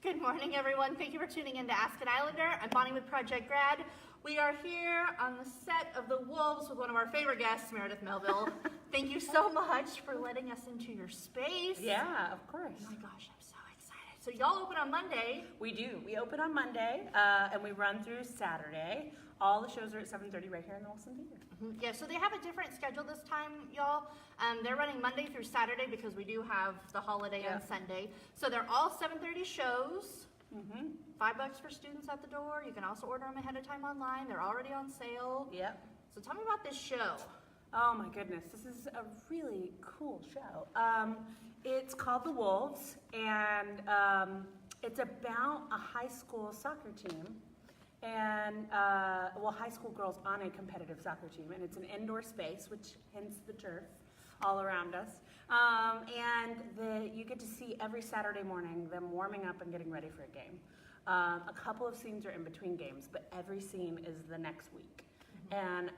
Good morning, everyone. Thank you for tuning in to Ask an Islander. I'm Bonnie with Project Grad. We are here on the set of The Wolves with one of our favorite guests, Meredith Melville. Thank you so much for letting us into your space. Yeah, of course. Oh my gosh, I'm so excited. So y'all open on Monday. We do. We open on Monday, and we run through Saturday. All the shows are at 7:30 right here in the Wilson Theater. Yeah, so they have a different schedule this time, y'all. They're running Monday through Saturday because we do have the holiday on Sunday. So they're all 7:30 shows. $5 for students at the door. You can also order them ahead of time online. They're already on sale. Yep. So tell me about this show. Oh my goodness, this is a really cool show. It's called The Wolves, and it's about a high school soccer team. And, high school girls on a competitive soccer team. And it's an indoor space, which hence the turf all around us. You get to see every Saturday morning them warming up and getting ready for a game. A couple of scenes are in between games, but every scene is the next week. And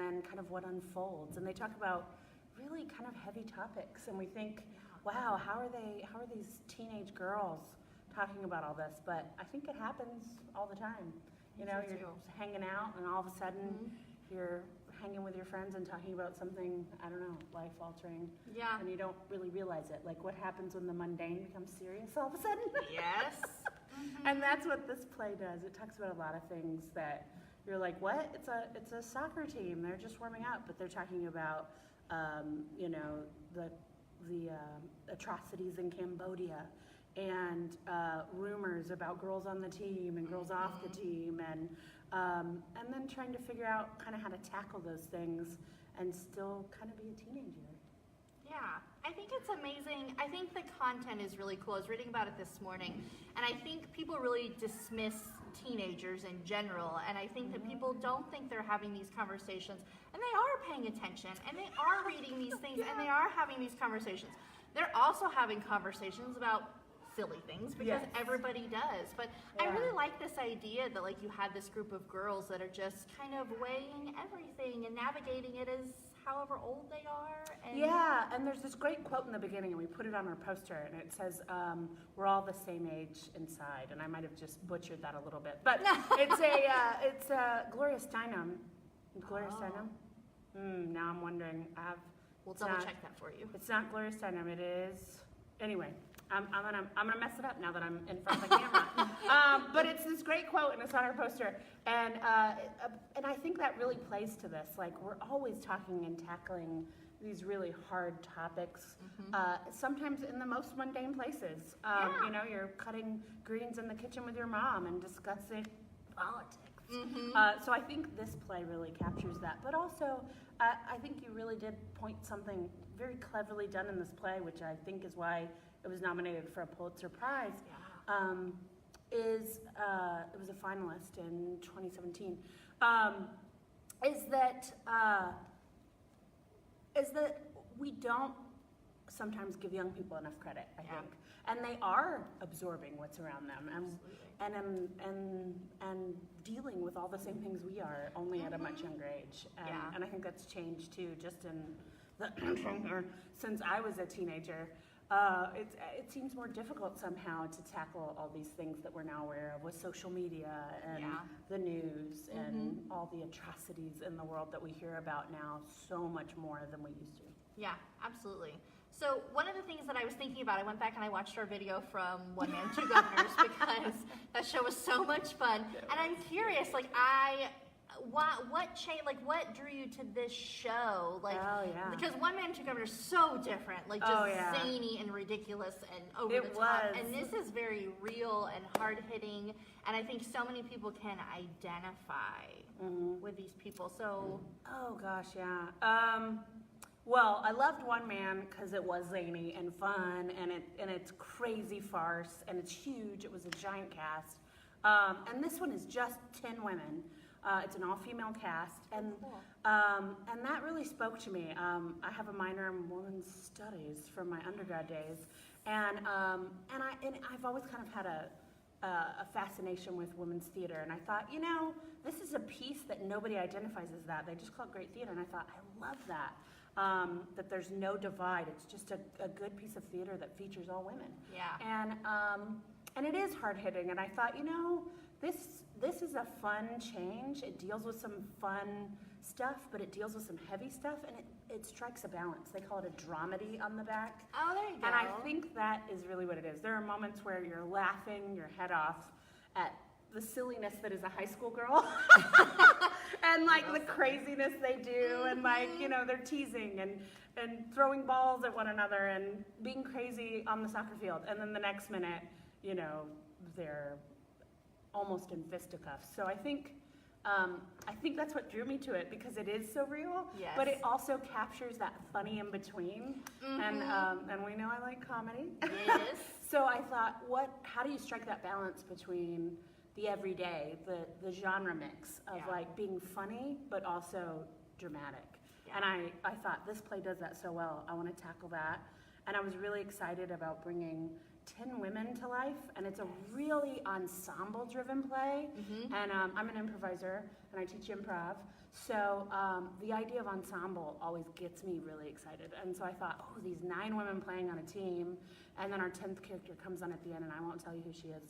then kind of what unfolds. And they talk about really kind of heavy topics. And we think, wow, how are these teenage girls talking about all this? But I think it happens all the time. You know, you're hanging out and all of a sudden you're hanging with your friends and talking about something, I don't know, life-altering. Yeah. And you don't really realize it. Like what happens when the mundane becomes serious all of a sudden? Yes. And that's what this play does. It talks about a lot of things that you're like, what? It's a soccer team. They're just warming up, but they're talking about, the atrocities in Cambodia. And rumors about girls on the team and girls off the team, and then trying to figure out kind of how to tackle those things and still kind of be a teenager. Yeah, I think it's amazing. I think the content is really cool. I was reading about it this morning, and I think people really dismiss teenagers in general, and I think that people don't think they're having these conversations, and they are paying attention, and they are reading these things, and they are having these conversations. They're also having conversations about silly things because everybody does, but I really like this idea that like you had this group of girls that are just kind of weighing everything and navigating it as however old they are. And there's this great quote in the beginning, and we put it on our poster, and it says, we're all the same age inside, and I might have just butchered that a little bit, but it's Gloria Steinem. Gloria Steinem? Now I'm wondering. We'll double check that for you. It's not Gloria Steinem, it is, anyway. I'm gonna mess it up now that I'm in front of the camera. But it's this great quote, and it's on our poster, and I think that really plays to this. Like we're always talking and tackling these really hard topics, sometimes in the most mundane places. You know, you're cutting greens in the kitchen with your mom and discussing politics. So I think this play really captures that. But also, I think you really did point something very cleverly done in this play, which I think is why it was nominated for a Pulitzer Prize. It was a finalist in 2017. Is that we don't sometimes give young people enough credit, I think, and they are absorbing what's around them and dealing with all the same things we are, only at a much younger age. And I think that's changed too, just in the since I was a teenager. It seems more difficult somehow to tackle all these things that we're now aware of with social media and the news and all the atrocities in the world that we hear about now so much more than we used to. Yeah, absolutely. So one of the things that I was thinking about, I went back and I watched our video from One Man, Two Governors because that show was so much fun. And I'm curious, like what changed, like what drew you to this show? Like, because One Man, Two Governors is so different, like just zany and ridiculous and over the top. And this is very real and hard hitting, and I think so many people can identify with these people. So, well, I loved One Man because it was zany and fun, and it's crazy farce, and it's huge. It was a giant cast, and this one is just 10 women. It's an all-female cast, and that really spoke to me. I have a minor in women's studies from my undergrad days, and I've always kind of had a fascination with women's theater, and I thought, you know, this is a piece that nobody identifies as that. They just call it great theater, and I thought, I love that. That there's no divide. It's just a good piece of theater that features all women. Yeah. And it is hard-hitting, and I thought, this is a fun change. It deals with some fun stuff, but it deals with some heavy stuff, and it strikes a balance. They call it a dramedy on the back. Oh, there you go. And I think that is really what it is. There are moments where you're laughing your head off at the silliness that is a high school girl and like the craziness they do, and like, they're teasing and throwing balls at one another and being crazy on the soccer field. And then the next minute, they're almost in fisticuffs. So I think that's what drew me to it, because it is so real, Yes. but it also captures that funny in between. And we know I like comedy. Yes. So I thought, how do you strike that balance between the everyday, the genre mix of like being funny, but also dramatic? Yeah. And I thought, this play does that so well. I want to tackle that. And I was really excited about bringing 10 women to life, and it's a really ensemble-driven play. And I'm an improviser, and I teach improv. So the idea of ensemble always gets me really excited. And so I thought, these 9 women playing on a team, and then our 10th character comes on at the end, and I won't tell you who she is.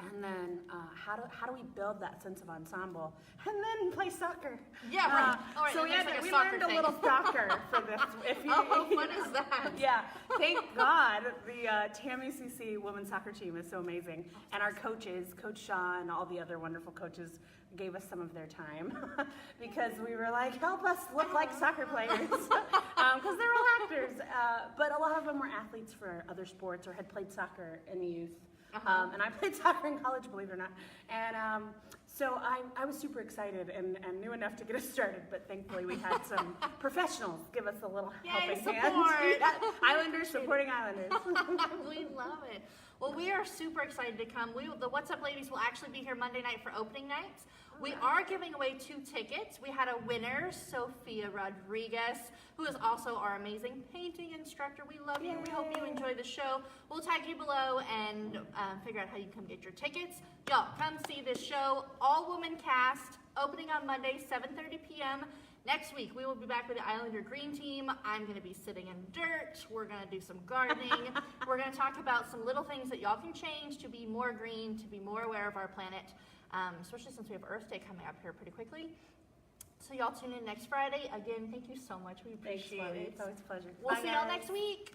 And then how do we build that sense of ensemble? And then play soccer. Yeah, right. All right, So and there's like a we soccer learned a thing. little soccer for this. Oh, how fun is that? Yeah, thank God the TAMU-CC women's soccer team is so amazing. And our coaches, Coach Shaw and all the other wonderful coaches, gave us some of their time because we were like, help us look like soccer players, because they're all actors. But a lot of them were athletes for other sports or had played soccer in the youth. And I played soccer in college, believe it or not. And so I was super excited and knew enough to get us started, but thankfully we had some professionals give us a little helping hand. Yeah, Islanders supporting Islanders. We love it. Well, we are super excited to come. The What's Up Ladies will actually be here Monday night for opening nights. We are giving away 2 tickets. We had a winner, Sophia Rodriguez, who is also our amazing painting instructor. We love you. We hope you enjoy the show. We'll tag you below and figure out how you can come get your tickets. Y'all, come see this show. All-woman cast, opening on Monday, 7:30 p.m. Next week, we will be back with the Islander Green Team. I'm going to be sitting in dirt. We're going to do some gardening. We're going to talk about some little things that y'all can change to be more green, to be more aware of our planet, especially since we have Earth Day coming up here pretty quickly. So y'all tune in next Friday. Again, thank you so much. We appreciate it. It's always a pleasure. We'll Bye, see y'all guys. next week.